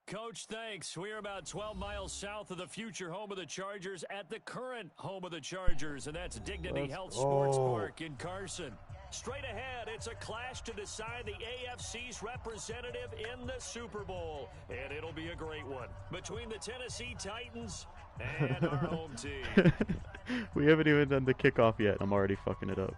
Coach, thanks. We're about 12 miles south of the future home of the Chargers at the current home of the Chargers, and that's Dignity Health Sports Park in Carson. Straight ahead, it's a clash to decide the AFC's representative in the Super Bowl, and it'll be a great one between the Tennessee Titans and our home team. We haven't even done the kickoff yet. I'm already fucking it up.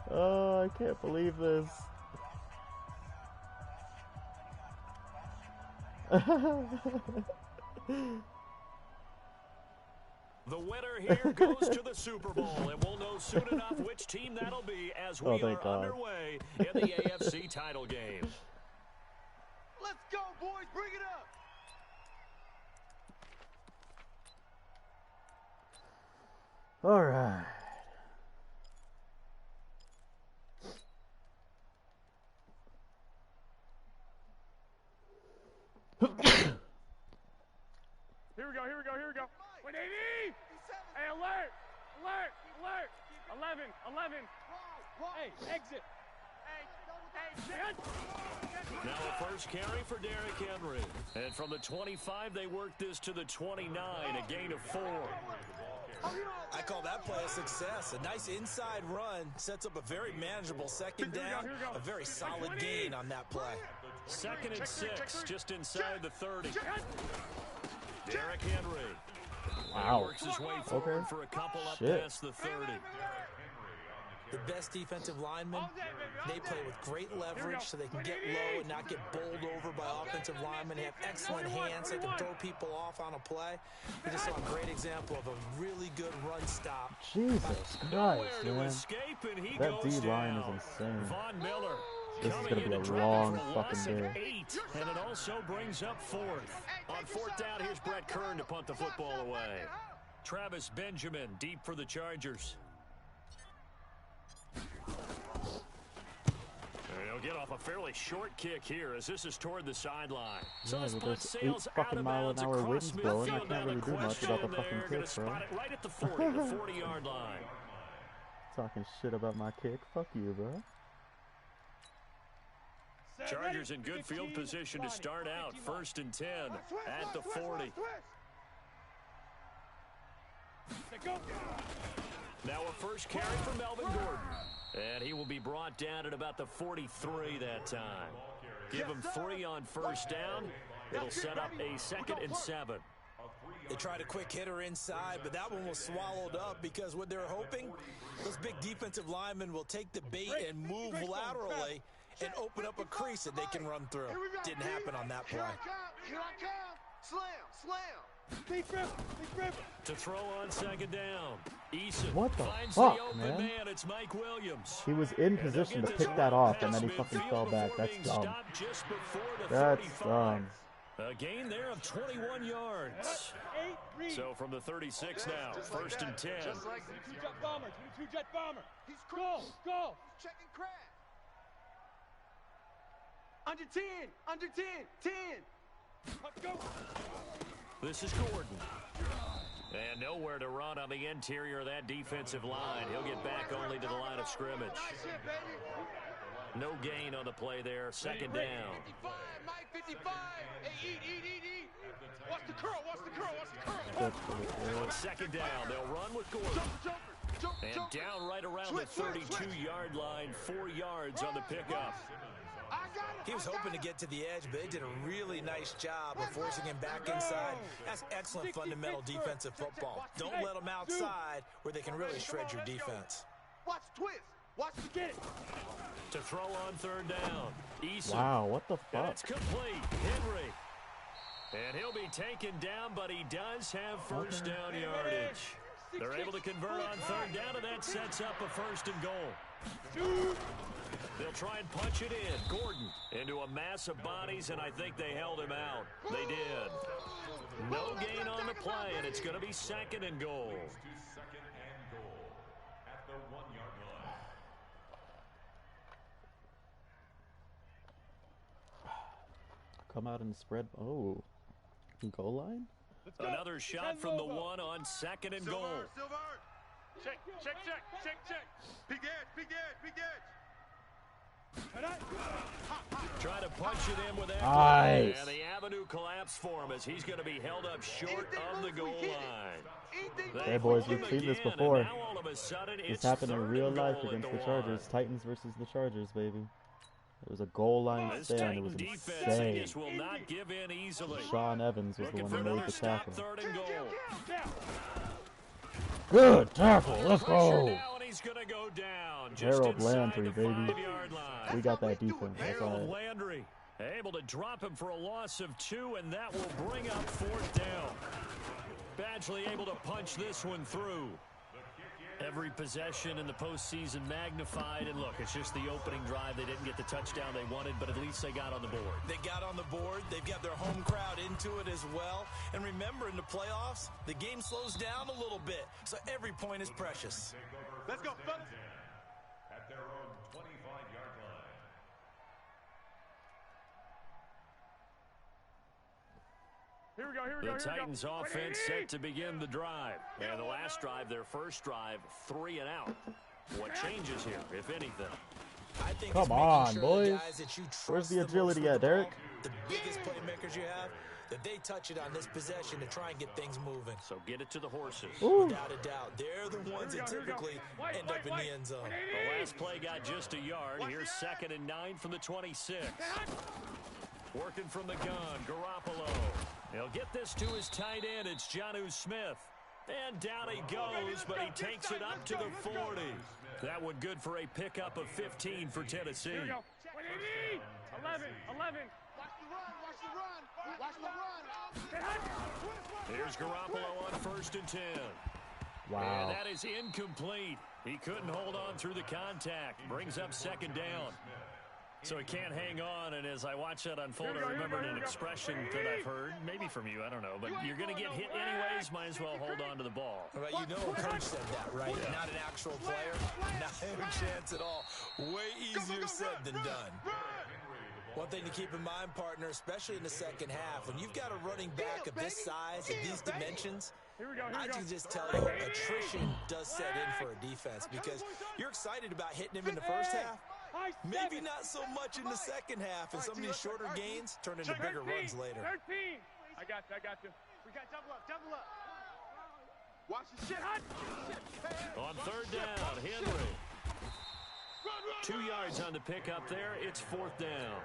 Oh, I can't believe this. The winner here goes to the Super Bowl, and we'll know soon enough which team that'll be as we are underway in the AFC title game. Let's go, boys. Bring it up. All right. Here we go. Wait, AD! Hey, alert! 11. Hey, exit. Now a first carry for Derrick Henry. And from the 25, they work this to the 29, a gain of 4. I call that play a success. A nice inside run sets up a very manageable second down. A very solid gain on that play. 2nd and 6, just inside the 30. Derrick Henry. Wow. Works his way forward for a couple up past the 30. The best defensive linemen, they play with great leverage so they can get low and not get bowled over by offensive linemen. They have excellent hands. They can throw people off on a play. We just saw a great example of a really good run stop. Jesus Christ, man. That D-line is insane. Von Miller. This is going to be a long fucking day. 8, and it also brings up 4th. On 4th down, here's Brett Kern to punt the football away. Travis Benjamin deep for the Chargers. He'll get off a fairly short kick here as this is toward the sideline. So yeah, there's 8 fucking mile-an-hour winds blowing. I can't really do much about the fucking kick, bro. Right at the 40, the 40-yard line. Talking shit about my kick? Fuck you, bro. Chargers in good field position to start out. 1st and 10 at the 40. Now a first carry for Melvin Gordon. And he will be brought down at about the 43 that time. Give him 3 on 1st down. It'll set up a 2nd and 7. They tried a quick hitter inside, but that one was swallowed up because what they're hoping, those big defensive linemen will take the bait and move laterally and open up a crease that they can run through. Didn't happen on that play. Here I come. Slam. Big rip. To throw on 2nd down. Eason what the finds fuck, the open man. It's Mike Williams. He was in position to pick that off, and then he fucking fell back. That's dumb. That's dumb. A gain there of 21 yards. So from the 36 now, 1st and 10. 22-jet bomber. He's Go. He's checking crack. Under 10. 10. Let's go. This is Gordon. And nowhere to run on the interior of that defensive line. He'll get back only to the line of scrimmage. No gain on the play there. 2nd down. 55, Mike 55. Hey, eat. Watch the curl. 2nd down. They'll run with Gordon. And down right around the 32-yard line. 4 yards on the pickup. He was hoping to get to the edge, but they did a really nice job of forcing him back inside. That's excellent fundamental defensive football. Don't let them outside where they can really shred your defense. Watch the twist. Watch the get it. To throw on 3rd down. Eason. Wow, what the fuck? And it's complete. Henry. And he'll be taken down, but he does have 1st down yardage. They're able to convert on 3rd down, and that sets up a 1st and goal. They'll try and punch it in. Gordon into a mass of bodies, and I think they held him out. They did. No gain on the play, and it's going to be 2nd and goal. Come out and spread. Oh. Goal line? Another shot from the one on 2nd and goal. Silver. Check. Big edge. Try to punch it in with that. Nice. And the avenue collapsed for him as he's going to be held up short of the goal line. Hey, boys, we've seen this before. Now all of a sudden, This happened in real life against the Chargers. Titans versus the Chargers, baby. It was a goal line stand. It was insane. Will not give in easily. Sean Evans was the one who made the tackle. 3rd and goal. Good tackle. Let's go. Now, and he's going to go down. Harold Landry, baby. 5-yard line. We got that defense. That's all Harold right. Landry able to drop him for a loss of 2, and that will bring up 4th down. Badgley able to punch this one through. Every possession in the postseason magnified, and look, it's just the opening drive. They didn't get the touchdown they wanted, but at least they got on the board. They got on the board. They've got their home crowd into it as well. And remember, in the playoffs, the game slows down a little bit, so every point is precious. Let's go, fellas. At their own 25-yard line. Here we go. The Titans offense set to begin the drive. And the last drive, their first drive, 3 and out. What changes here, if anything? I think Come it's making on, sure boys. the guys that you trust Where's the most agility with at, the Derek? ball, the biggest playmakers you have, that they touch it on this possession to try and get things moving. So get it to the horses. Ooh. Without a doubt, they're the ones that typically end up in the end zone. The last play got just a yard. Here's 2nd and 9 from the 26. Working from the gun, Garoppolo. He'll get this to his tight end. It's Jonnu Smith. And down he goes, but he takes it up to the 40. That one good for a pickup of 15 for Tennessee. Here we go. 11. Watch the run. Here's Garoppolo on 1st and 10. Wow. And that is incomplete. He couldn't hold on through the contact. Brings up 2nd down. So he can't hang on, and as I watch that unfold, I remembered an expression that I've heard, maybe from you, I don't know, but you're going to get hit anyways, might as well hold on to the ball. Right, you know a coach said that, right? Yeah. Not an actual player. Not a chance at all. Way easier said than done. One thing to keep in mind, partner, especially in the second half, when you've got a running back of this size, of these dimensions, I can just tell you, attrition does set in for a defense because you're excited about hitting him in the first half. Maybe not so much in the second half, and some of these shorter gains turn into bigger runs later. 13. I got you. We got double up. Watch the shit. On 3rd down, Henry. 2 yards on the pickup there. It's 4th down.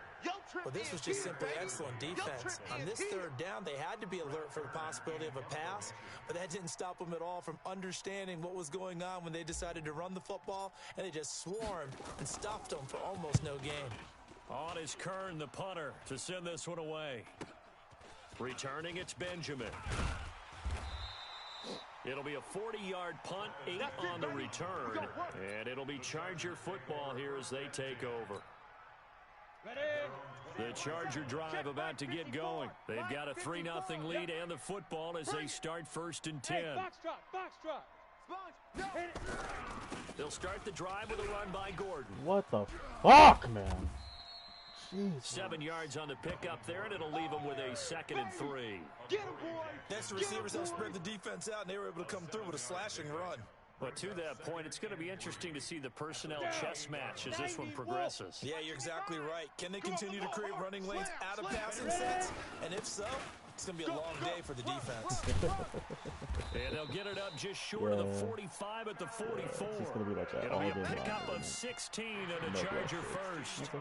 Well, this was just simply excellent defense. On this 3rd down, they had to be alert for the possibility of a pass, but that didn't stop them at all from understanding what was going on when they decided to run the football, and they just swarmed and stuffed them for almost no gain. On is Kern, the punter, to send this one away. Returning, it's Benjamin. It'll be a 40-yard punt, 8 on the return, and it'll be Charger football here as they take over. The Charger drive about to get going. They've got a 3-0 lead and the football as they start 1st and 10. Box drop. They'll start the drive with a run by Gordon. What the fuck, man? Jeez. 7 yards on the pickup there, and it'll leave them with a 2nd and 3. Get him, boy. That's the receivers that spread the defense out, and they were able to come through with a slashing run. But to that point, it's going to be interesting to see the personnel chess match as this one progresses. Yeah, you're exactly right. Can they continue to create running lanes out of passing sets? And if so, it's going to be a long day for the defense. And they'll get it up just short of the 45 at the 44. It's just gonna be like that It'll all be a day long, pickup isn't of it? 16 and a Charger first.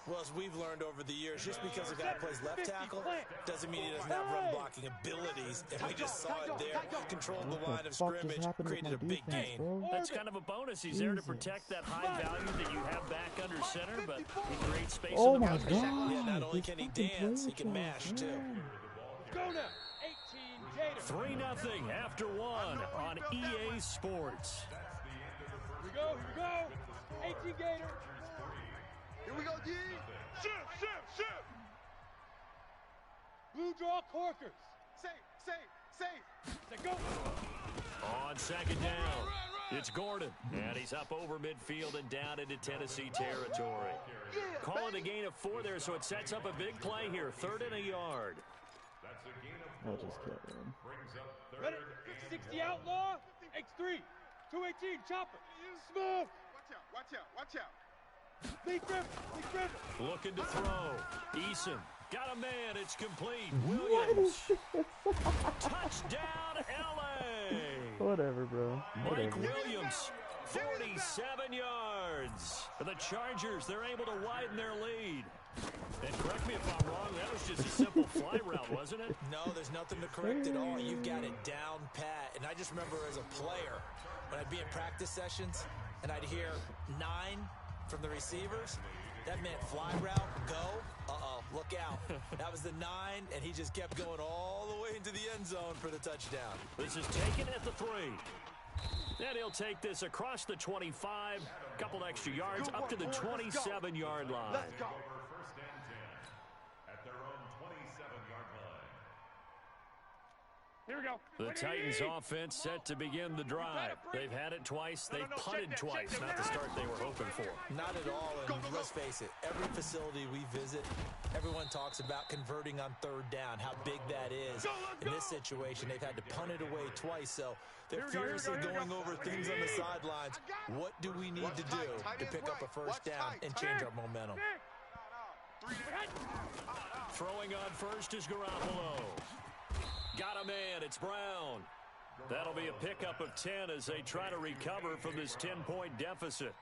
Well, as we've learned over the years, just because a guy plays left tackle doesn't mean he doesn't have run-blocking abilities. And we just saw it there. Controlled the line of scrimmage, created a big gain. That's kind of a bonus. He's there to protect that high value that you have back under center, but he creates space Oh in the my pocket. God. Yeah, not only can he dance, he can mash, too. Go now. 18 Gator. 3-0 after 1 on EA Sports. Here we go. 18 Gator. Here we go, D. Shoot. Blue draw corkers. Safe. Say go. On 2nd down, it's Gordon. And he's up over midfield and down into Tennessee territory. Calling a gain of 4 there, so it sets up a big play here. 3rd and a yard. That's a gain of I'll just kill him. Brings up Ready? third and 60 outlaw. X3. 218 chopper. Smooth. Watch out. Big grip. Looking to throw. Eason. Got a man. It's complete. Williams. Touchdown, L.A. Whatever, bro. Mike Whatever. Williams, 47 yards. For the Chargers, they're able to widen their lead. And correct me if I'm wrong, that was just a simple fly route, wasn't it? No, there's nothing to correct at all. You've got it down pat. And I just remember as a player, when I'd be in practice sessions, and I'd hear 9 from the receivers, that meant fly route, go. Uh-oh, look out. That was the 9, and he just kept going all the way into the end zone for the touchdown. This is taken at the 3. And he'll take this across the 25, couple extra yards, up to the 27-yard line. Let's go. first and 10 at their own 27-yard line. Here we go. The Titans offense set to begin the drive. They've had it twice. They've punted twice. Not the start they were hoping for. Not at all, and let's face it, every facility we visit, everyone talks about converting on third down, how big that is. In this situation, they've had to punt it away twice, so they're furiously going over things on the sidelines. What do we need to do to pick up a first down and change our momentum? Throwing on first is Garoppolo. Got a man. It's Brown. That'll be a pickup of 10 as they try to recover from this 10-point deficit.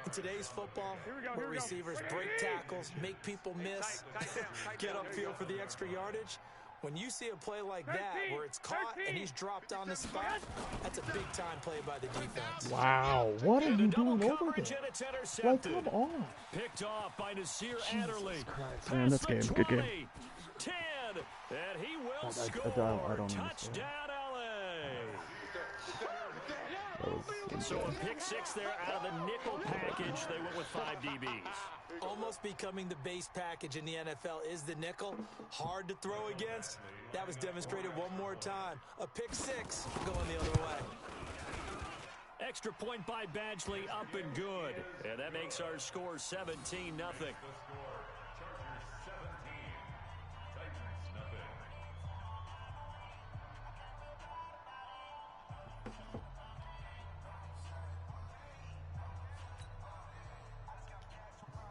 In today's football, where receivers break tackles, make people miss, get upfield for the extra yardage, when you see a play like that where it's caught and he's dropped on the spot, that's a big-time play by the defense. Wow, what are you doing over Coverage, there? and it's Like, intercepted. come on. Picked off by Nasir Adderley. Christ, man, this game's a good game. 10, and he will I score. don't understand. Touchdown, L.A. That was So a insane. pick 6 there out of the nickel package. They went with 5 DBs. Almost becoming the base package in the NFL is the nickel. Hard to throw against. That was demonstrated one more time. A pick 6 going the other way. Extra point by Badgley, up and good. And that makes our score 17-0. The score, Chargers 17, Titans nothing.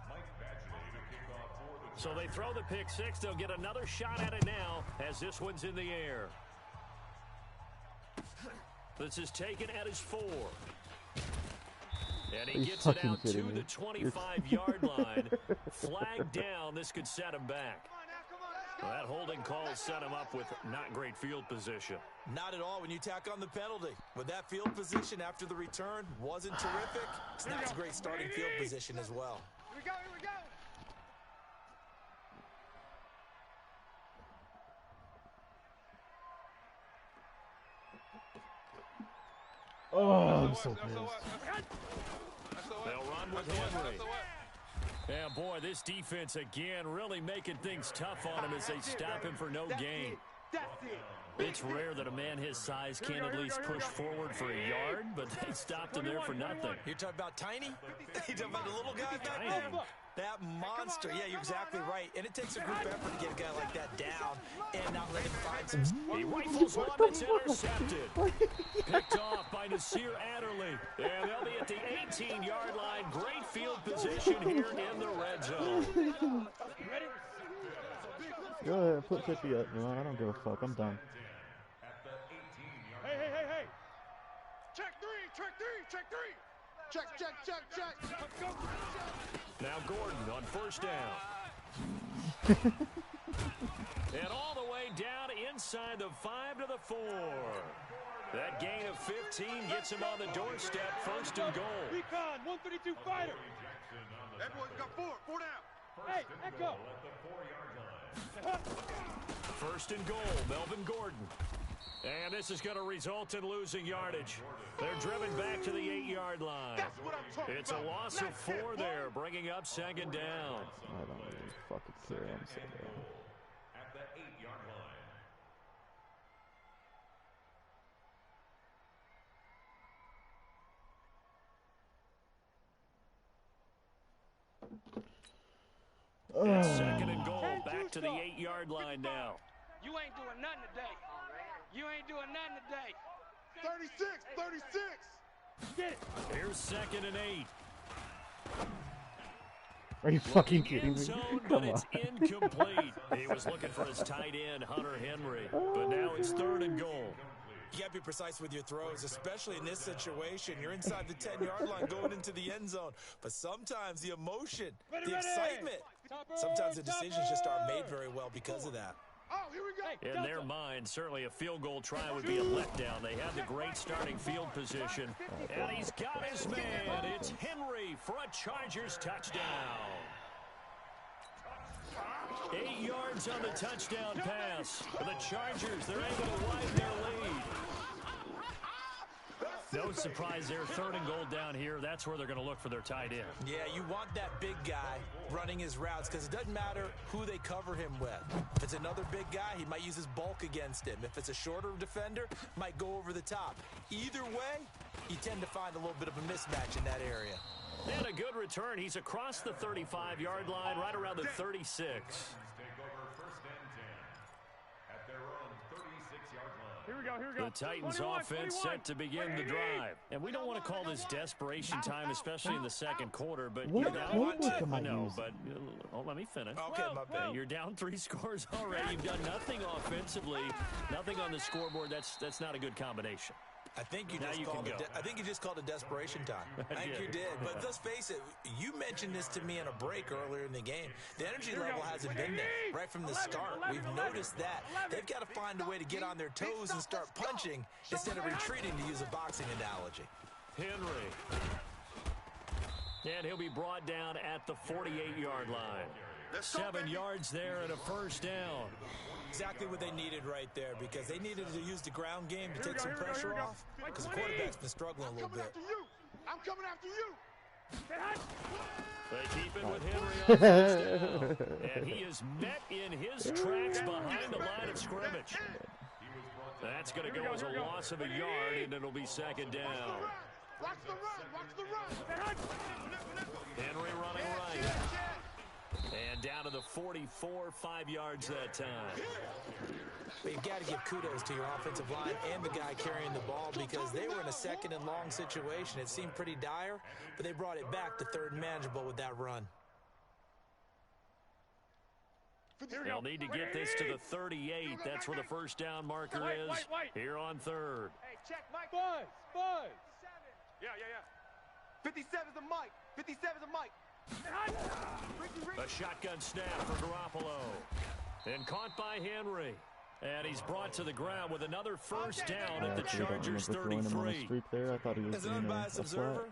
Mike Badgley to kick off for the So they throw the pick 6. They'll get another shot at it now as this one's in the air. This is taken at his 4. And he Are you gets it fucking out to kidding the me? 25-yard line. Flag down. This could set him back. Well, that holding call set him up with not great field position. Not at all when you tack on the penalty. With that field position after the return wasn't terrific. It's not a great starting field position as well. Here we go. Oh, I'm so pissed. They'll run with Henry. Yeah, boy, this defense again really making things tough on him as they stop him for no gain. That's it. It's rare that a man his size can at least push forward for a yard, but they stopped him there for nothing. You're talking about Tiny? You're talking about the little guy back Tiny. there? That monster. Yeah, you're exactly right. And it takes a group effort to get a guy like that down and not let him find some... He rifles one that's intercepted. Picked off by Nasir Adderley. And they'll be at the 18-yard line. Great field position here in the red zone. Go ahead, put 50 up. No, I don't give a fuck. I'm done. at the 18-yard Hey. Check three. Check. Let's go. Now Gordon on first down. And all the way down inside the 5 to the 4. That gain of 15 gets him on the doorstep, first and goal. Recon, 132 fighter. Jackson on the That boy's got four down. Hey, Echo. at the 4-yard line. First and goal, Melvin Gordon. And this is going to result in losing yardage. They're driven back to the 8-yard line. That's what I'm talking It's a about. loss of 4 there, bringing up second down. I don't even fucking care. I'm so done. At the 8-yard line. It's second and goal, back to the 8-yard line now. You ain't doing nothing today. You ain't doing nothing today. 36, 36. Get it. Here's 2nd and 8. Are you fucking Looking kidding end me? zone, Come but it's on. incomplete. He was looking for his tight end, Hunter Henry. But now it's 3rd and goal. You got to be precise with your throws, especially in this situation. You're inside the 10-yard line going into the end zone. But sometimes the emotion, the excitement, sometimes the decisions just aren't made very well because of that. Oh, here we go. In their mind, certainly a field goal try would be a letdown. They have the great starting field position. And he's got his man. It's Henry for a Chargers touchdown. 8 yards on the touchdown pass. For the Chargers, they're able to widen their lead. No surprise there, 3rd and goal down here. That's where they're going to look for their tight end. Yeah, you want that big guy running his routes because it doesn't matter who they cover him with. If it's another big guy, he might use his bulk against him. If it's a shorter defender, might go over the top. Either way, you tend to find a little bit of a mismatch in that area. And a good return. He's across the 35-yard line, right around the 36. Take over 1st and 10 at their own 36-yard line. Here we go, here we go. The Titans 21, offense 21. set to begin the drive. And we don't want to call this desperation time, especially in the 2nd quarter, but What you're down playbook am I no, using? but let me finish. Okay, my bad. You're down 3 scores already. You've done nothing offensively, nothing on the scoreboard. That's not a good combination. I think you Now just you called can it. go. I think you just called it desperation time. I think you did. But let's face it. You mentioned this to me in a break earlier in the game. The energy level hasn't been there right from the start. We've noticed that they've got to find a way to get on their toes and start punching instead of retreating, to use a boxing analogy. Henry. And he'll be brought down at the 48-yard line. 7 yards there and a 1st down. Exactly what they needed right there, because they needed to use the ground game to take some pressure off, because the quarterback's been struggling a little bit. I'm coming after you. They keep it with Henry on 1st down. And he is met in his tracks behind the line of scrimmage. That's going to go as a loss of a yard, and it'll be 2nd down. Watch the run. Watch the run. Henry running right. And down to the 44, 5 yards that time. But you've got to give kudos to your offensive line and the guy carrying the ball, because they were in a 2nd and long situation. It seemed pretty dire, but they brought it back to 3rd and manageable with that run. They'll need to get this to the 38. That's where the 1st down marker is. Here on 3rd. Hey, check, Mike. Buzz. Yeah. 57's a Mike. 57's a Mike. A shotgun snap for Garoppolo. And caught by Henry. And he's brought to the ground with another 1st down at the Chargers 33. There. I thought he was As an unbiased observer,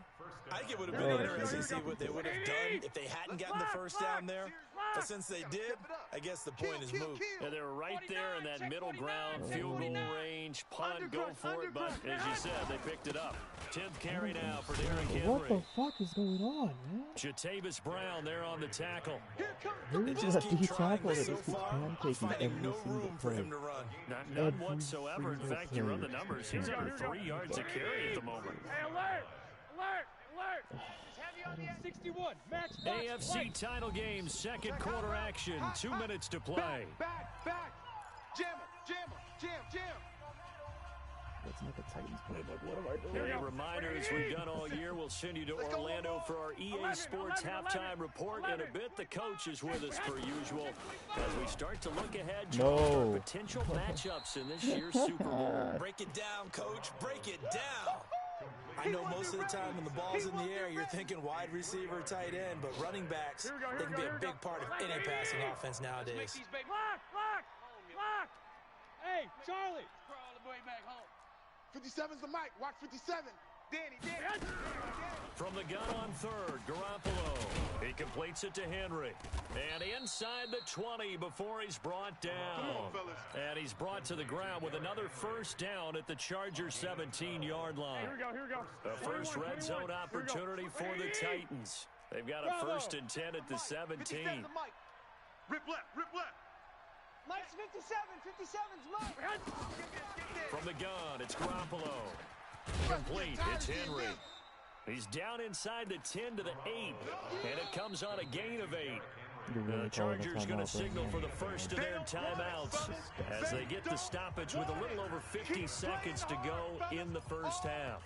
I think it would have been interesting to see what they would have done if they hadn't gotten the 1st down there. But since they did, I guess the point is moot. And they're right there in that middle ground, field goal range, punt, go for it. But as you said, they picked it up. 10th carry now for Derrick Henry. What the fuck is going on, man? Jatavis Brown there on the tackle. Where is Just that keep D trying, tackle but that so just keeps far, pancaking finding every no single room for play? him to run. None Every whatsoever. In single fact, you run the play. numbers. He's under 3 yards a carry at the moment. Hey, alert. It's heavy on the 61. Match. AFC title game, 2nd quarter action. 2 minutes to play. Back. Jam. That's not the Titans playbook. What am I doing? A reminder, as we've done all year, we'll send you to Orlando for our EA Sports halftime report. In a bit, the coach is with us per usual as we start to look ahead to our potential matchups in this year's Super Bowl. Break it down, coach. Break it down. I know most of the time when the ball's in the air, you're thinking wide receiver, tight end, but running backs, they can be a big part of any passing offense nowadays. Lock. Hey, Charlie. Crawl the boy back home. 57's the Mike. Watch 57. Danny. From the gun on 3rd, Garoppolo. He completes it to Henry. And inside the 20 before he's brought down. And he's brought to the ground with another 1st down at the Chargers 17-yard line. Here we go. A first red zone opportunity for the Titans. They've got a 1st and 10 at the 17. 57's the Mike. Rip left. Mike's 57. 57's Mike. From the gun, it's Garoppolo. Complete, it's Henry. He's down inside the 10 to the 8, and it comes on a gain of 8. The Chargers going to signal for the first of their timeouts as they get the stoppage with a little over 50 seconds to go in the first half.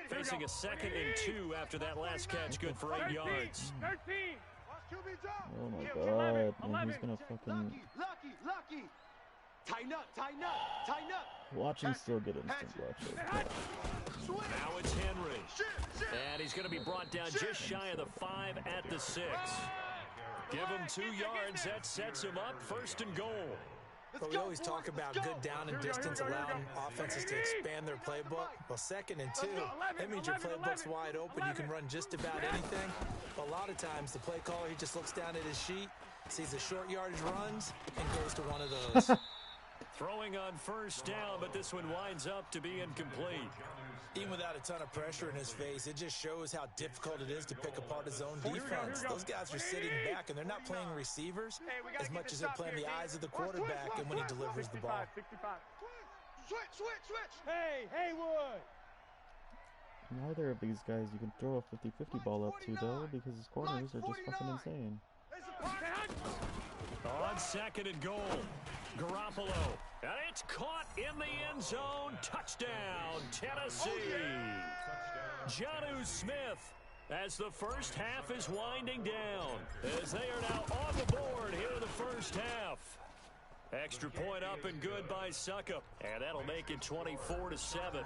Facing a 2nd and 2 after that last catch, good for 8 yards. Oh my god, man, he's gonna fucking... Lucky. Tighten up. Watch him still get instant blockade. Now it's Henry. And he's going to be brought down just shy of the 5 at the 6. Give him 2 yards. That sets him up 1st and goal. But we always talk about good down and distance, allowing offenses to expand their playbook. Well, 2nd and 2, that means your playbook's wide open. You can run just about anything. But a lot of times, the play caller, he just looks down at his sheet, sees the short yardage runs, and goes to one of those. Throwing on 1st down, but this one winds up to be incomplete. Even without a ton of pressure in his face, it just shows how difficult it is to pick apart his own defense. Those guys are sitting back, and they're not playing receivers as much as they're playing the eyes of the quarterback and when he delivers the ball. Switch. Hey, Haywood. Neither of these guys you can throw a 50-50 ball up to, though, because his corners are just fucking insane. On 2nd and goal, Garoppolo. And it's caught in the end zone. Touchdown, Tennessee. Jonnu Smith, as the first half is winding down, as they are now on the board here in the first half. Extra point up and good by Suckup, and that'll make it 24-7.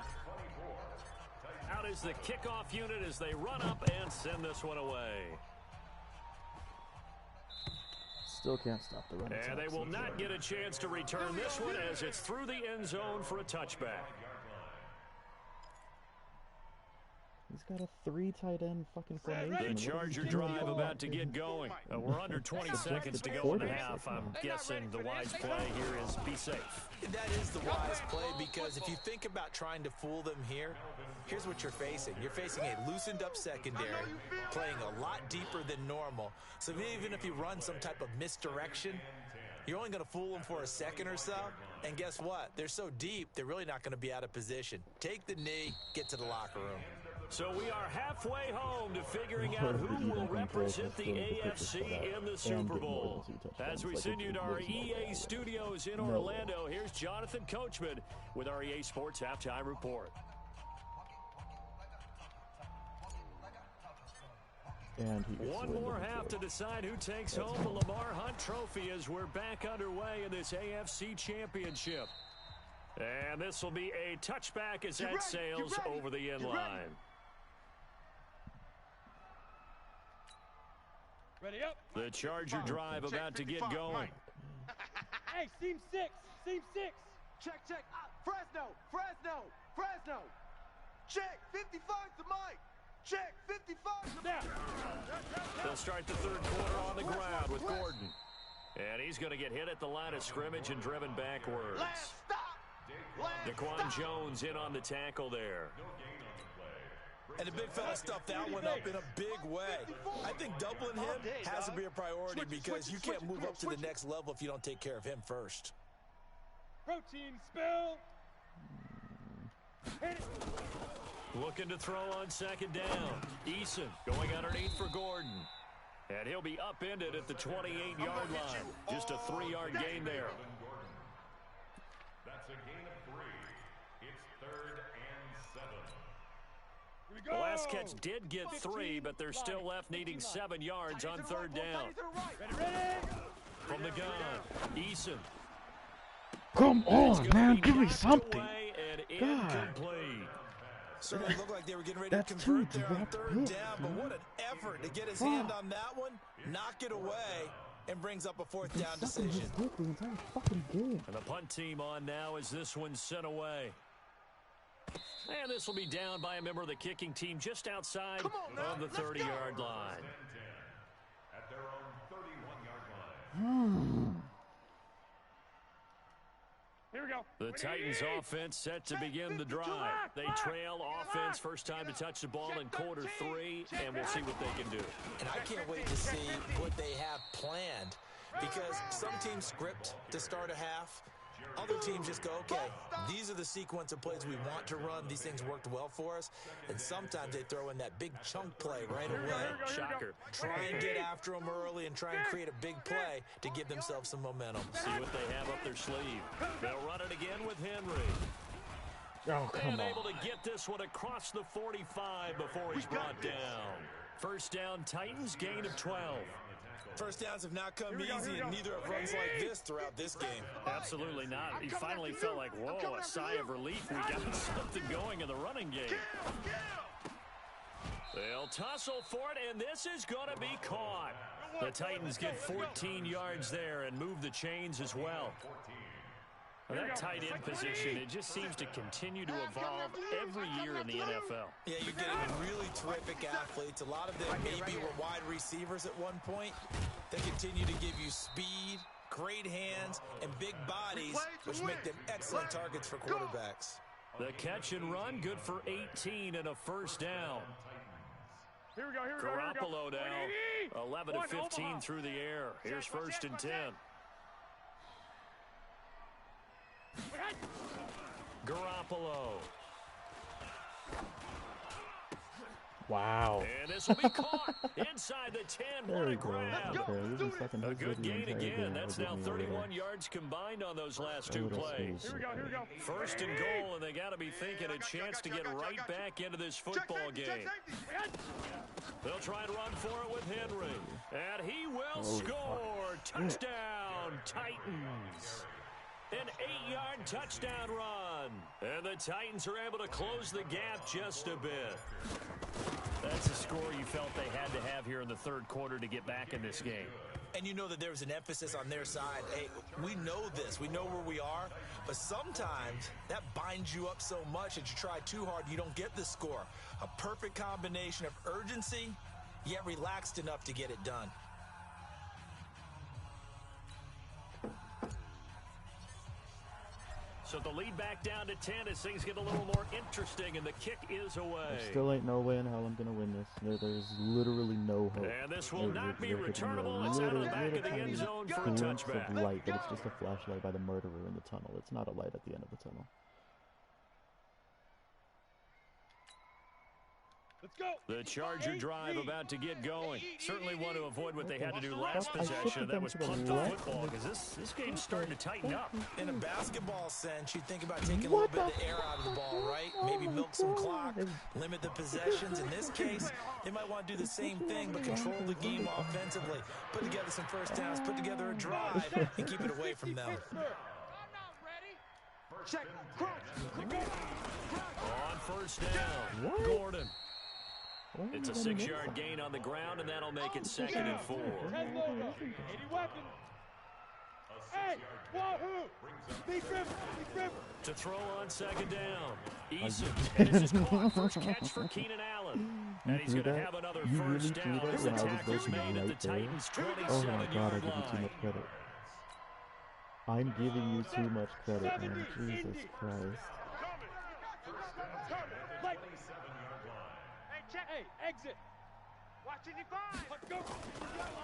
Out is the kickoff unit as they run up and send this one away. Still can't stop the run. And they will not get a chance to return this one as it's through the end zone for a touchback. He's got a 3 tight end fucking formation. The Charger drive about to get going. We're under 20 seconds to go in the half. I'm guessing the wise play here is be safe. That is the wise play, because if you think about trying to fool them here, here's what you're facing. You're facing a loosened up secondary, playing a lot deeper than normal. So even if you run some type of misdirection, you're only going to fool them for a second or so. And guess what? They're so deep, they're really not going to be out of position. Take the knee, get to the locker room. So we are halfway home to figuring out who will represent the AFC in the Super Bowl. As we send you to our EA studios in Orlando, here's Jonathan Coachman with our EA Sports Halftime Report. One more half to decide who takes home the Lamar Hunt Trophy as we're back underway in this AFC Championship. And this will be a touchback as that sails over the end line. Ready up. The Charger drive about to get going. Hey, seam 6. Check. Fresno. Check. 55 to Mike. Check. 55 to Now. They'll start the third quarter on the ground with Gordon. And he's going to get hit at the line of scrimmage and driven backwards. Last stop. Daquan Jones in on the tackle there. And the big fella stuffed that one up in a big way. I think doubling him has to be a priority because you can't move up to the next level if you don't take care of him first. Protein spill. Looking to throw on second down. Eason going underneath for Gordon. And he'll be upended at the 28-yard line. Just a 3-yard gain there. That's a gain of 3. It's 3rd and 7. The last catch did get 3, but they're still left needing 7 yards on third down. Ready. From the gun, Eason. Come on, man, give me something. And God. incomplete. Certainly looked like they were getting ready to convert there on third down, but what an effort to get his hand on that one, knock it away, and brings up a fourth down decision. And the punt team on now as this one's sent away. And this will be down by a member of the kicking team just outside of the 30-yard line. At their own 31-yard line. Here we go. The Titans offense set to begin the drive. They trail offense first time to touch the ball in quarter 3, and we'll see what they can do. And I can't wait to see what they have planned, because some teams script to start a half, Other teams just go, okay, these are the sequence of plays we want to run. These things worked well for us. And sometimes they throw in that big chunk play right away. Shocker. Try and get after them early and try and create a big play to give themselves some momentum. See what they have up their sleeve. They'll run it again with Henry. Oh, come and on. able to get this one across the 45 before he's brought down. First down, Titans, gain of 12. First downs have not come easy, and neither have runs like this throughout this game. Absolutely not. He finally felt like, whoa, a sigh of relief. We got something going in the running game. They'll tussle for it, and this is going to be caught. The Titans get 14 yards there and move the chains as well. That tight end position, it just seems to continue to evolve every year in the NFL. Yeah, you're getting really terrific athletes. A lot of them maybe were wide receivers at one point. They continue to give you speed, great hands, and big bodies, which make them excellent targets for quarterbacks. The catch and run, good for 18 and a first down. Here we go, here we go, Garoppolo now, 11 of 15 through the air. Here's first and 10. Garoppolo. Wow. And this will be caught inside the 10. There What we a go. grab. Okay, this is second A hit good the gain entire again. game. That's It'll now give me a 31 yards combined on those last two little plays. squeeze. Here we go. First and goal, and they got to be thinking a chance to get right back into this football game. They'll try and run for it with Henry. And he will score. Touchdown, Titans. An 8-yard touchdown run. And the Titans are able to close the gap just a bit. That's a score you felt they had to have here in the third quarter to get back in this game. And you know that there was an emphasis on their side. Hey, we know this. We know where we are. But sometimes that binds you up so much that you try too hard, you don't get the score. A perfect combination of urgency, yet relaxed enough to get it done. So the lead back down to 10 as things get a little more interesting, and the kick is away. There still ain't no way in hell I'm going to win this. There's literally no hope. And this will not be returnable. It's out of the back of the end zone for a glimpse touchback. of light, but it's just a flashlight by the murderer in the tunnel. It's not a light at the end of the tunnel. Let's go. The Charger drive about to get going. Certainly want to avoid what they had to do last possession. That was punt the football, because this game's starting to tighten up. In a basketball sense, you think about taking a little bit of the air out of the ball, right? Maybe milk some clock, limit the possessions. In this case, they might want to do the same thing, but control the game offensively. Put together some first downs, put together a drive, and keep it away from them. Check. Crunch. On first down, Gordon. It's a 6-yard gain on the ground, and that'll make it 2nd and 4. Head loaded. 80 weapons. Hey, wahoo! Big river. To throw on 2nd down, Eason. And this is caught. First catch for Keenan Allen. And he's going to have another first down as the tackle's made at the Titans' 27-yard I give you too line. much credit. I'm giving you too much credit, man. Jesus Christ. Hey, exit. Watch 85.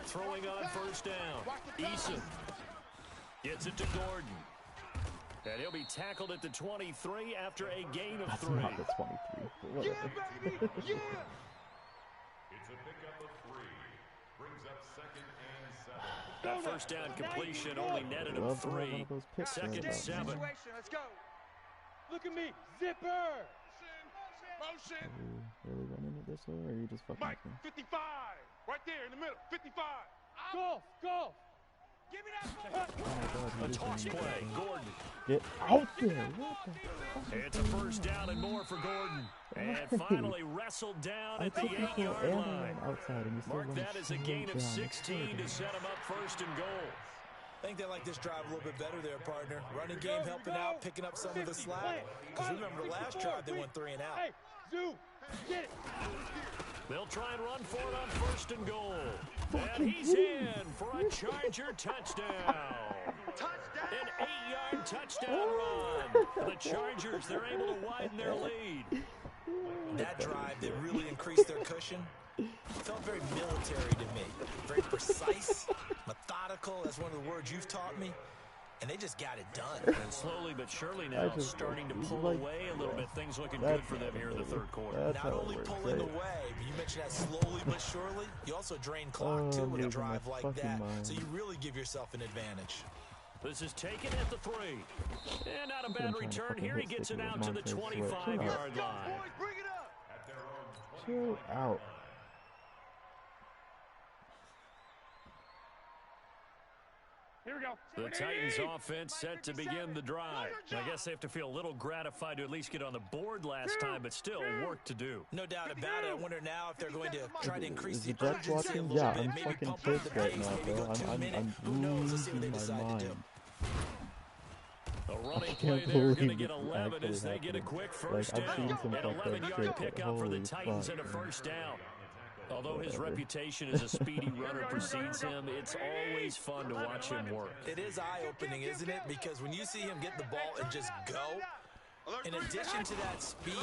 Throwing on first down, Eason gets it to Gordon. And he'll be tackled at the 23 after a gain of 3. Not the 23. Whatever. It's a pickup of 3. Brings up 2nd and 7. That first down completion only netted him 3. 2nd and 7. Let's go. Look at me. Zipper. Motion. Are you really running it this way, or are you just fucking Mike, with me? 55. Right there in the middle. 55. Golf. Give me that. Oh my God, A toss play, Gordon. Get out there! What the fuck? It's a first down and more for Gordon. And finally wrestled down I at the took you for 8-yard and line. outside, and you still Mark run that as a straight gain of down. 16 to set him up 1st and goal. I think they like this drive a little bit better there, partner. Running game helping out, picking up some of the slack. Because remember, the last drive they went 3 and out. Hey, Zoo, get it. They'll try and run for it on 1st and goal. And he's in for a Charger touchdown. An 8-yard touchdown run. The Chargers, they're able to widen their lead. That drive, they really increased their cushion. Felt very military to me. Very precise, methodical, that's one of the words you've taught me. and they just got it done. And slowly but surely now starting to pull away a little bit. Things looking good for them here in the third quarter. Not only pulling away, but you mentioned that slowly but surely, you also drain clock too with a drive like that, so you really give yourself an advantage. This is taken at the 3. And not a bad return here. He gets it out to the 25-yard line. Chill out. Here we go. The Titans offense set to begin the drive. I guess they have to feel a little gratified to at least get on the board last time, but still work to do. No doubt about it. I wonder now if they're going to try to increase the Jack urgency a watching? little Yeah, bit. I'm Maybe fucking pump up the pissed right pace, now, maybe bro. go 2 minutes. Who knows? Let's see what they decide to do. A running play there, going to get 11 as they get a quick first down. An 11-yard pickup for the Titans and a first down. Although his reputation as a speedy runner precedes him, it's always fun to watch him work. It is eye-opening, isn't it? Because when you see him get the ball and just go, in addition to that speed,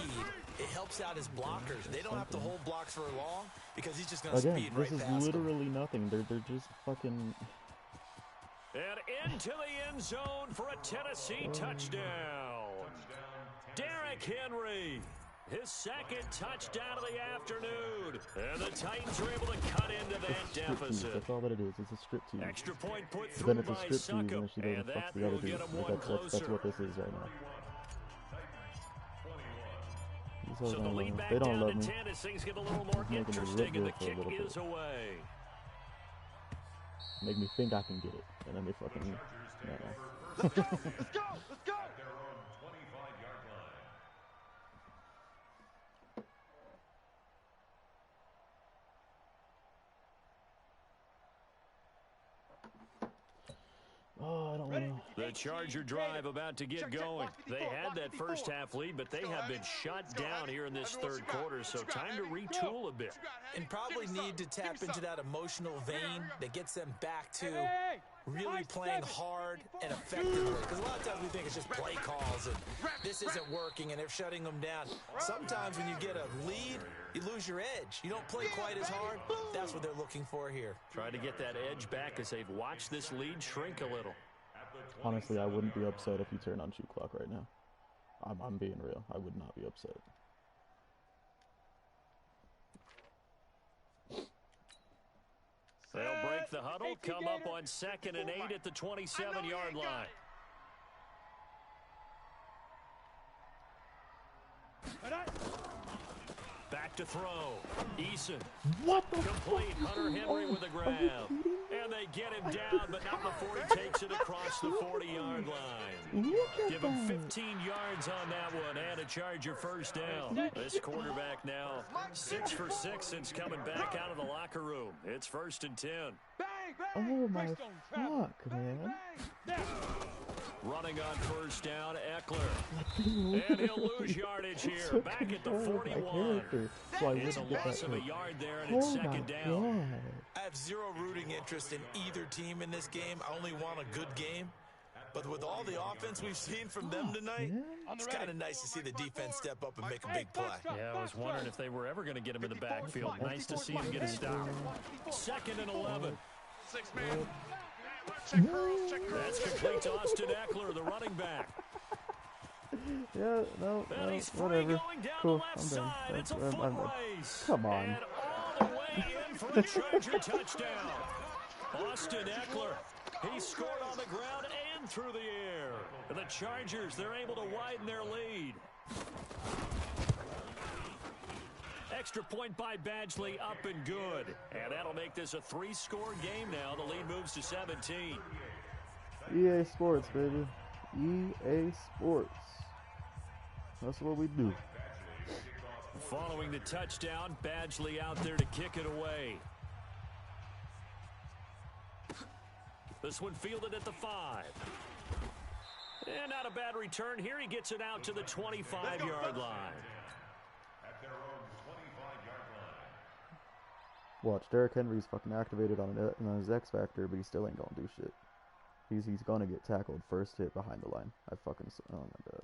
it helps out his blockers. They don't have to hold blocks for long because he's just going to speed right past them. This is literally nothing. They're just fucking... And into the end zone for a Tennessee touchdown. Derrick Henry. His second touchdown of the afternoon. And the Titans are able to cut into that deficit. That's all that it is. It's a strip team. Extra point put Then through it's a by strip team, and she Succop. doesn't fuck the other dude. That's what this is right now. So the lead back they don't down love to me. 10 as things get a little more interesting, and the kick is away. Make me think I can get it, and then they fucking... Let's go! Let's go! Let's go! Oh, I don't know. The Charger drive about to get going. They had that first half lead, but they have been shut down here in this third quarter, so time to retool a bit. And probably need to tap into that emotional vein that gets them back to really playing hard and effectively. Because a lot of times we think it's just play calls and this isn't working and they're shutting them down. Sometimes when you get a lead, you lose your edge. You don't play quite as hard. That's what they're looking for here. Try to get that edge back as they've watched this lead shrink a little. Honestly, I wouldn't be upset if you turn on shoot clock right now. I'm being real. I would not be upset. They'll break the huddle, come up on 2nd and 8 at the 27-yard line. Back to throw. Eason. What the Complete. fuck? Hunter Henry with a grab. And they get him down, but not before he takes it across the 40-yard line. Give him 15 yards on that one and a Charger first down. This quarterback now 6 for 6 since coming back out of the locker room. It's 1st and 10. Oh my fuck, man. Running on first down, Eckler. And he'll lose yardage here. Back at the 41. It's a loss of a yard there, and it's 2nd down. I have zero rooting interest in either team in this game. I only want a good game. But with all the offense we've seen from them tonight, it's kind of nice to see the defense step up and make a big play. Yeah, I was wondering if they were ever going to get him in the backfield. Nice to see him get a stop. 2nd and 11. 6-man. That's complete to Austin Eckler, the running back. Yeah, no, And he's free whatever. going down Cool, the left I'm done. side. It's a I'm foot done. race. Come on. And all the way in for a Charger touchdown. Austin Eckler. He scored on the ground and through the air. And the Chargers, they're able to widen their lead. Extra point by Badgley, up and good. And that'll make this a 3-score game now. The lead moves to 17. EA Sports, baby. EA Sports. That's what we do. Following the touchdown, Badgley out there to kick it away. This one fielded at the 5. And not a bad return here. He gets it out to the 25-yard line. Watch, Derrick Henry's fucking activated on his X Factor, but he still ain't gonna do shit. He's gonna get tackled first hit behind the line. Oh my god.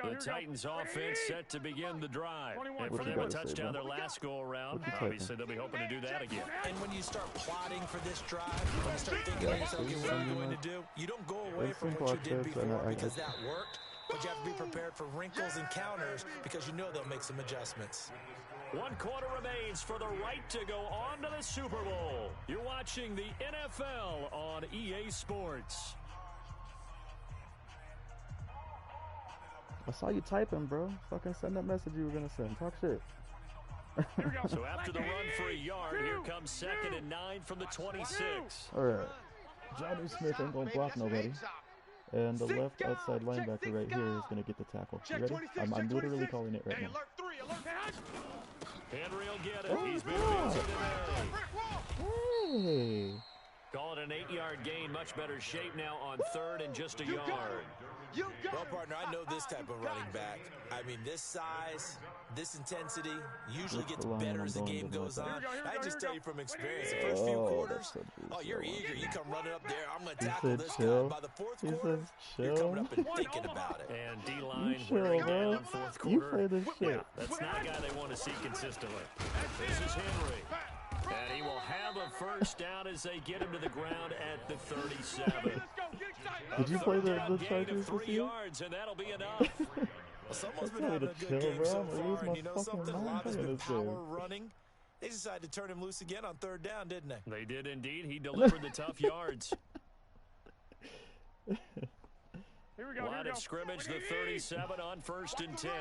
The Titans offense set to begin the drive. And for them to touchdown their last go-around, obviously they'll be hoping to do that again. And when you start plotting for this drive, when you start thinking to yourself, okay, what are you going to do? You don't go away from what you did before because that worked, but you have to be prepared for wrinkles and counters because you know they'll make some adjustments. 1 quarter remains for the right to go on to the Super Bowl. You're watching the NFL on EA Sports. I saw you typing, bro. Fucking send that message you were gonna send. Talk shit. So after the run for a yard, here comes 2nd and 9 from the 26. All right. Johnny Smith ain't gonna block nobody. And the left outside linebacker right here is gonna get the tackle. You ready? I'm literally calling it right now. Henry will get it. He's been busy today. Hey. Call it an 8-yard gain. Much better shape now on 3rd and just a yard. Well, partner, I know this type of running back. I mean, this size, this intensity usually gets better as the game goes on. I just tell you from experience, the first few quarters, you're eager. You come running up there. I'm going to tackle this guy. By the 4th quarter, you're coming up and thinking about it. And D-line wearing down in 4th quarter. You play this shit. That's not a guy they want to see consistently. This is Henry. And he will have a first down as they get him to the ground at the 37. Did you play the Chargers of 3 yards, and that'll be enough. Someone's been having a good game so far, and you know something? A lot has been power running. They decided to turn him loose again on 3rd down, didn't they? They did indeed. He delivered the tough yards. Here we go. Line of scrimmage, the 37 on 1st and 10.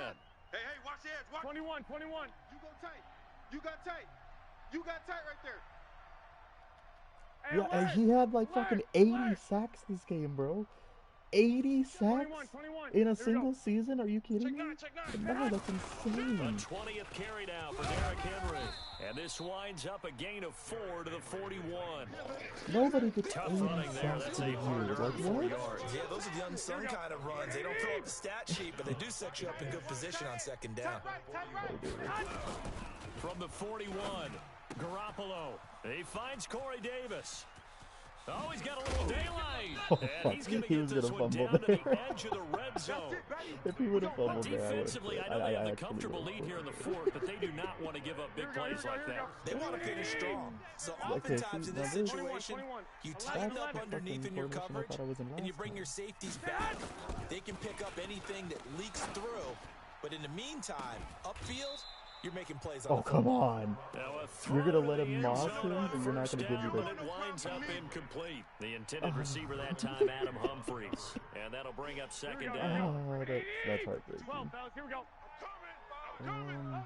Hey, watch the edge. Watch. 21. You go tight. You got tight. You got tight right there. Yeah, and he had like fucking 80 sacks this game, bro. 80 sacks 21. in a single season? Are you kidding me? Check No, that's insane. A 20th carry now for Derrick Henry. And this winds up a gain of 4 to the 41. Nobody gets Tough 80 running there. sacks That's in a a hard year. run, Like, 4 what? yards. Yeah, those are the unsung kind of runs. They don't fill up the stat sheet, but they do set you up in good position on 2nd down. From the 41, Garoppolo. He finds Corey Davis. Oh, he's got a little daylight. And he's going to get this one down to the edge of the red zone. If he would have fumbled there, Defensively, I know they have the comfortable lead here in the 4th, but they do not want to give up big plays like that. They want to finish strong. So oftentimes in this situation, you tighten up underneath in your coverage, and you bring your safeties back. They can pick up anything that leaks through. But in the meantime, upfield, you're making plays on the come on. You're going to let him moss him, or but you're not going to give me the... It winds up incomplete. The intended receiver that time, Adam Humphries. And that'll bring up 2nd down. Oh, that's heartbreaking. 12, fellas, here we go. I'm coming.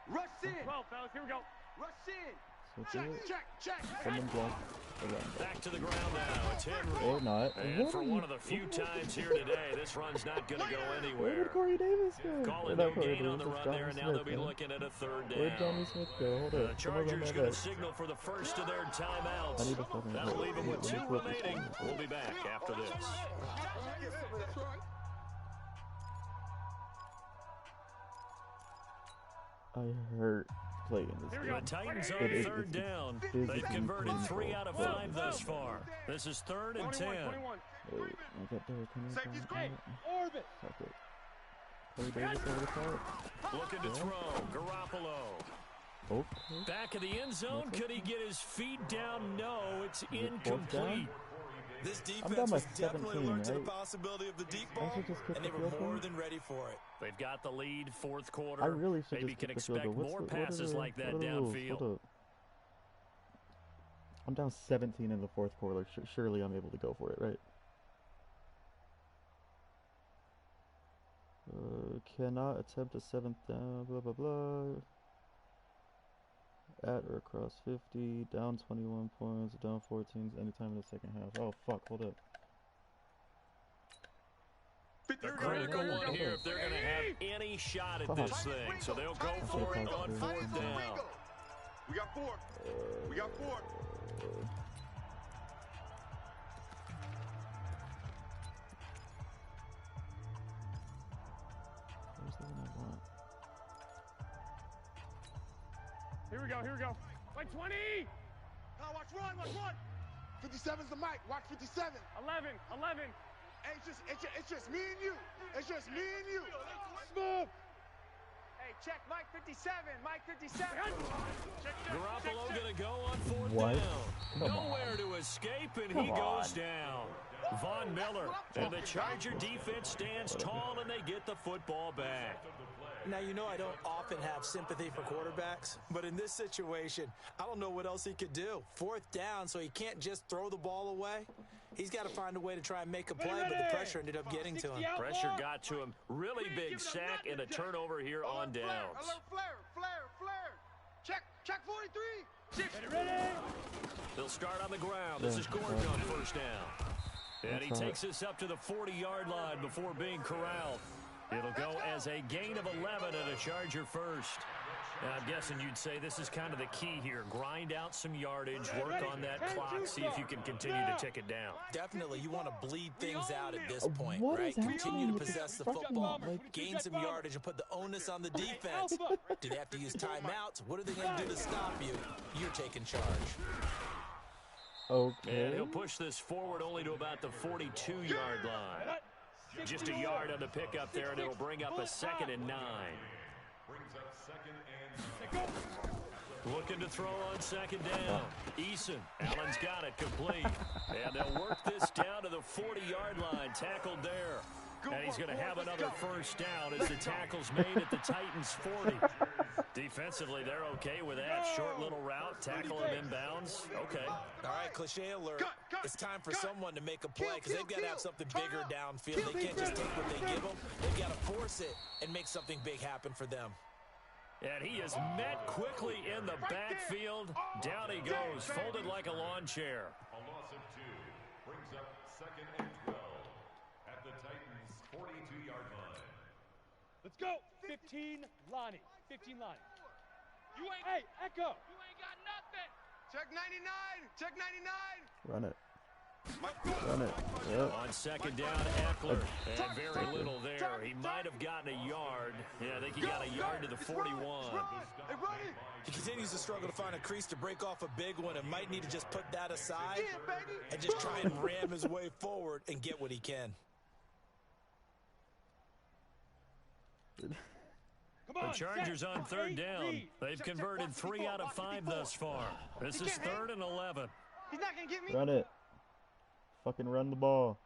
Rush in. 12, fellas, here we go. Rush in. Check. Someone block the run. Back to the ground now. It's Henry. Or not. And for one of the few times here today, this run's not going to go Where anywhere. did Corey Davis go? Call it no gain on the run there, and now they'll be looking at a 3rd down. Where'd Johnny Smith go? Hold The up. Chargers going to signal for the first of their timeouts. That'll leave them with 2 remaining. We'll be back after this. I hurt playing this game. The Titans on 3rd down. They've converted 3 out of 5 thus far. This is 3rd and 10. Wait, I got Derrick Henry. Safety's great. Orbit. Fuck it. Corey Davis over the top. Looking to throw. Garoppolo. Okay. Back of the end zone. Could he get his feet down? No, it's incomplete. This I'm down defense by was definitely 17, alert to the right? possibility of the deep I ball, should just kick and they the were field more goal? than ready for it. They've got the lead, 4th quarter. I really should Maybe just can kick the field expect goal. more What are passes the- like that what are the rules? downfield. Hold up. I'm down 17 in the 4th quarter. Surely I'm able to go for it, right? Cannot attempt a 7th down, blah, blah, blah. At or across 50, down 21 points, down 14, anytime in the 2nd half. Oh, fuck, hold up. The critical one here if they're going to have any shot at this thing. So they'll go for it on 4th down. We got 4. We got 4. Where's the one I want? Here we go. Like 20. Now watch run. 57's the mic. Watch 57. 11. Hey, it's just me and It's just me and you. Smooth. Hey, check Mike 57. Mike 57. Garoppolo going to go on 4th What? down. Come Nowhere on. to escape, and Come he goes on. down. Von Miller. And the Charger defense stands tall, and they get the football back. Now, you know I don't often have sympathy for quarterbacks, but in this situation, I don't know what else he could do. 4th down, so he can't just throw the ball away. He's got to find a way to try and make a play, but the pressure ended up getting to him. Pressure got to him. Really big sack and a turnover here on downs. Alert, flare. Check 43. Ready? They'll start on the ground. This is Gordon on 1st down. And he takes us up to the 40-yard line before being corralled. It'll go as a gain of 11 and a Charger first. And I'm guessing you'd say this is kind of the key here. Grind out some yardage, work on that clock, see if you can continue to tick it down. Definitely, you want to bleed things out at this point, What right? is happening Continue to with this possess the fucking, football, like- gain some yardage, and put the onus on the defense. Do they have to use timeouts? What are they going to do to stop you? You're taking charge. Okay. And he'll push this forward only to about the 42-yard line. Just a yard on the pickup there, and it'll bring up a 2nd and 9. Brings up 2nd and 9. Looking to throw on 2nd down. Eason. Allen's got it complete. And they'll work this down to the 40-yard line. Tackled there. And he's going to have another 1st down as the tackle's made at the Titans' 40. Defensively, they're okay with that. Short little route, tackle him inbounds. Okay. All right, cliche alert. It's time for someone to make a play because they've got to have something bigger downfield. They can't just take what they give them. They've got to force it and make something big happen for them. And he is met quickly in the backfield. Down he goes, folded like a lawn chair. A loss of 2. Brings up 2nd and 12. At the Titans' 42-yard line. Let's go. 15, Lonnie. 15, Lonnie. Hey, Echo. You ain't got nothing. Check 99. Check 99. Run it. Run it. Yep. On 2nd down, Eckler. And very little there. He might have gotten a yard. Yeah, I think he got a yard to the 41. Hey, buddy. He continues to struggle to find a crease to break off a big one and might need to just put that aside and just try and ram his way forward and get what he can. The Chargers on 3rd down. They've converted 3 out of 5 thus far. This is 3rd and 11. He's not gonna get me. Run it. Fucking run the ball.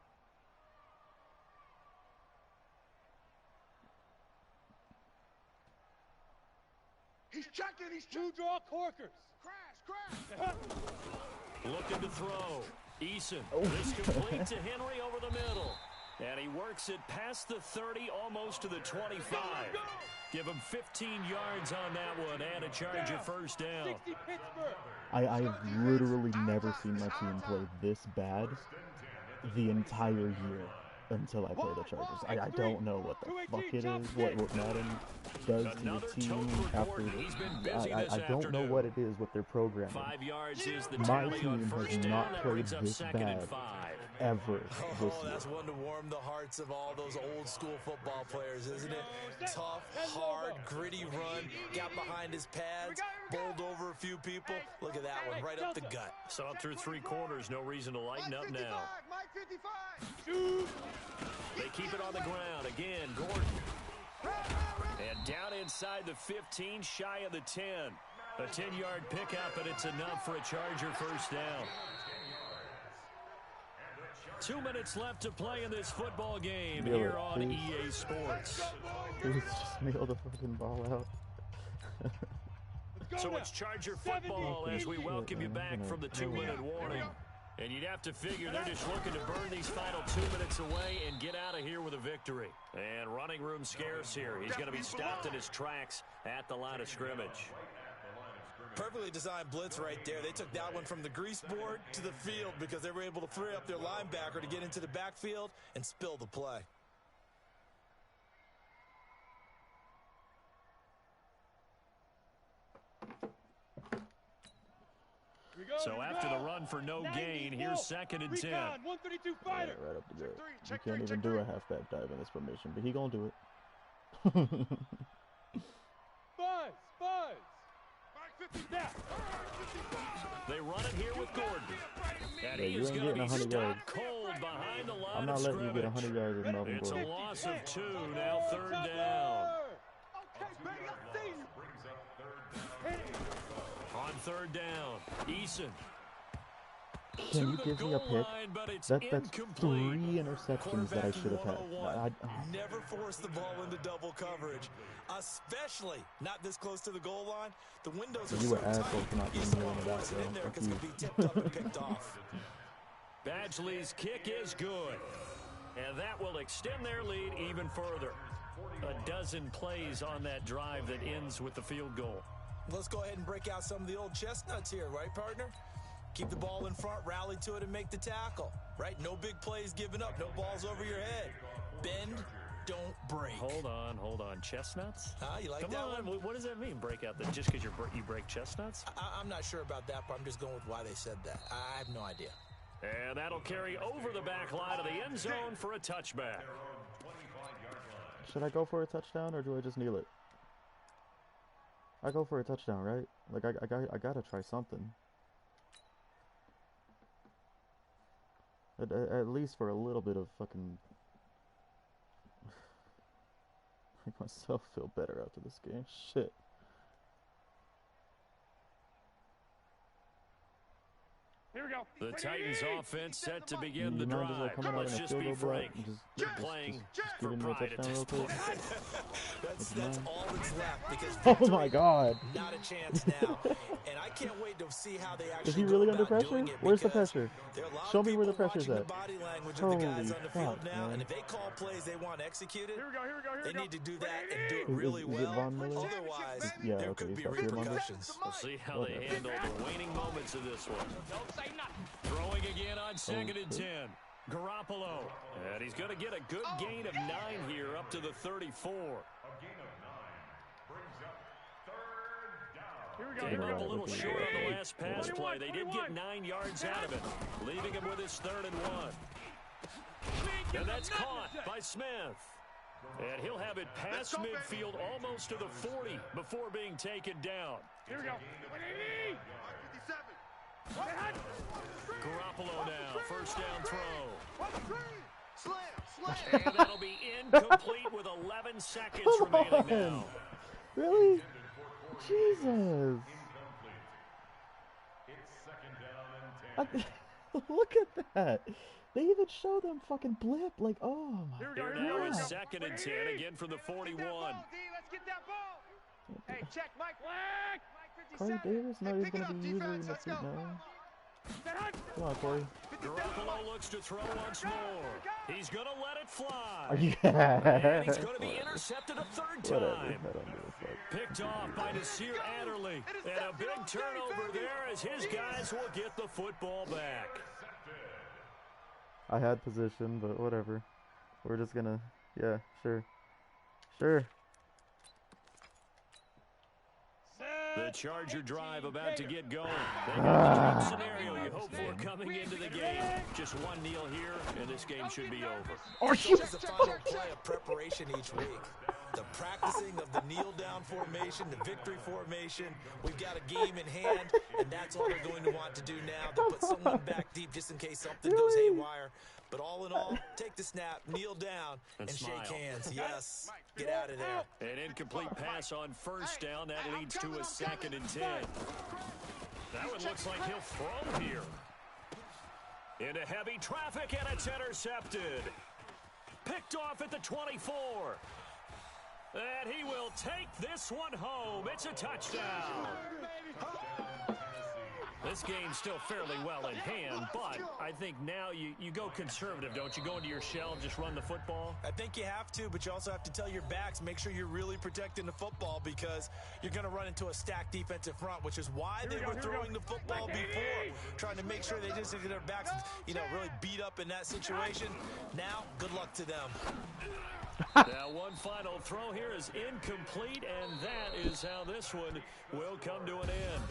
He's checking. Two draw corkers. Crash. Looking to throw. Eason. This complete to Henry over the middle. And he works it past the 30, almost to the 25. Give him 15 yards on that one and a Charger 1st down. 60 Pittsburgh. I've literally never seen my team play this bad the entire year until I play the Chargers. I don't know what the fuck it is, what Madden does to your team after. I don't know what it is with their programming. 5 yards is the My tally on team 1st has down. not That played brings up this 2nd and bad 5. ever this Oh, year. that's one to warm the hearts of all those old school football players, isn't it? Tough, hard, gritty run, got behind his pads, bowled over a few people. Look at that one, right up the gut. Saw through 3 quarters, no reason to lighten up now. Mike 55. They keep it on the ground. Again, Gordon. And down inside the 15, shy of the 10. A 10-yard pickup, and it's enough for a Charger 1st down. 2 minutes left to play in this football game Miller, here on please. EA Sports. Please just mail the fucking ball out. So it's Charger football as we welcome you back from the 2-minute warning. And you'd have to figure they're just looking to burn these final 2 minutes away and get out of here with a victory. And running room scarce here. He's going to be stopped in his tracks at the line of scrimmage. Perfectly designed blitz right there. They took that one from the grease board to the field because they were able to free up their linebacker to get into the backfield and spill the play. So after the run for no gain, here's 2nd and 10. 132 Yeah, fighter. right up the gut. You Check can't three, even check do three. a halfback dive in this formation, but he gonna do it. Buzz. They run it here with Gordon. And Yeah, he's going to be 100 yards. stopped cold behind the line I'm not of letting you get scrimmage. 100 yards with Melvin It's Gordon. a loss of 2, now 3rd down. On 3rd down, Eason. Can you give me a pick? That's 3 interceptions that I should have had. Never force the ball into double coverage, especially not this close to the goal line. The windows are You so were asshole tight. for not You being just here want on to that, force it bro. in there Fuck because you. it'll be tipped up and picked off. Badgley's kick is good. And that will extend their lead even further. A dozen plays on that drive that ends with the field goal. Let's go ahead and break out some of the old chestnuts here, right, partner? Keep the ball in front, rally to it, and make the tackle, right? No big plays given up, no balls over your head. Bend, don't break. Hold on. Chestnuts? You like Come that on, one? what does that mean, break out? Just because you break chestnuts? I'm not sure about that, but I'm just going with why they said that. I have no idea. And that'll carry over the back line of the end zone for a touchback. Should I go for a touchdown or do I just kneel it? I go for a touchdown, right? Like I gotta try something. At least for a little bit of fucking make myself feel better after this game. Shit. Here we go. The Titans offense set to begin the You mind just drive. like coming out Let's in a just field be goal block frank. and They're playing just for giving me a pride at touchdown this real quick? That's all that's left because Oh my god. not a chance now. And I can't wait to see how they actually Is he go really under about pressure? doing it Where's the because pressure? there are a lot Show of me where the people pressure's watching at. the body language of the guys Holy on the field fuck, now, man. and if they call plays they want executed, Here we go. they need to do that and do it Is really it well. Von Miller? Otherwise, Yeah, there okay, could be it's up here, Mama. repercussions. We'll see how they handle the waning moments of this one. Don't say nothing. Throwing again on 2nd and 10. Garoppolo. And he's going to get a good gain of 9 here up to the 34. Here we go. Came up a little Okay. short on the last pass 21, play. They did get 21. 9 yards out of it, leaving him with his 3rd and 1. And that's caught by Smith. And he'll have it past midfield almost to the 40 before being taken down. Here we go. 180. Garoppolo now, 1st down throw. Slam. And that'll be incomplete with 11 seconds remaining now. Really? Jesus. Look at that. They even show them fucking blip. Like, oh my Here now is 2nd and 10, again from the 41. Let's get that ball. Hey, check, Mike. Corey 57. Davis? No, he's gonna be usually in the seat now. Come on, Corey. Garoppolo looks to throw once more. He's going to let it fly. Yeah. And he's going to be intercepted a 3rd Whatever. time. I don't give a fuck. Picked off by Nasir Adderley. And a big turnover there as his guys will get the football back. I had position, but whatever. We're just gonna, yeah, sure. Sure. The Charger drive about to get going. They got the scenario you hope for coming into the game. Just one kneel here, and this game should be over. It's just the final play of preparation each week. The practicing of the kneel-down formation, the victory formation. We've got a game in hand, and that's all they're going to want to do now. To put someone back deep just in case something goes haywire. But all in all, take the snap, kneel down, and shake hands. Yes, get out of there. An incomplete pass on 1st down. That leads to a 2nd and 10. That one looks like he'll throw here. Into heavy traffic, and it's intercepted. Picked off at the 24. And he will take this one home. It's a touchdown. This game's still fairly well in hand, but I think now you go conservative, don't you? Go into your shell, just run the football? I think you have to, but you also have to tell your backs, make sure you're really protecting the football because you're going to run into a stacked defensive front, which is why they were throwing the football before, trying to make sure they just get their backs, really beat up in that situation. Now, good luck to them. Now, one final throw here is incomplete, and that is how this one will come to an end.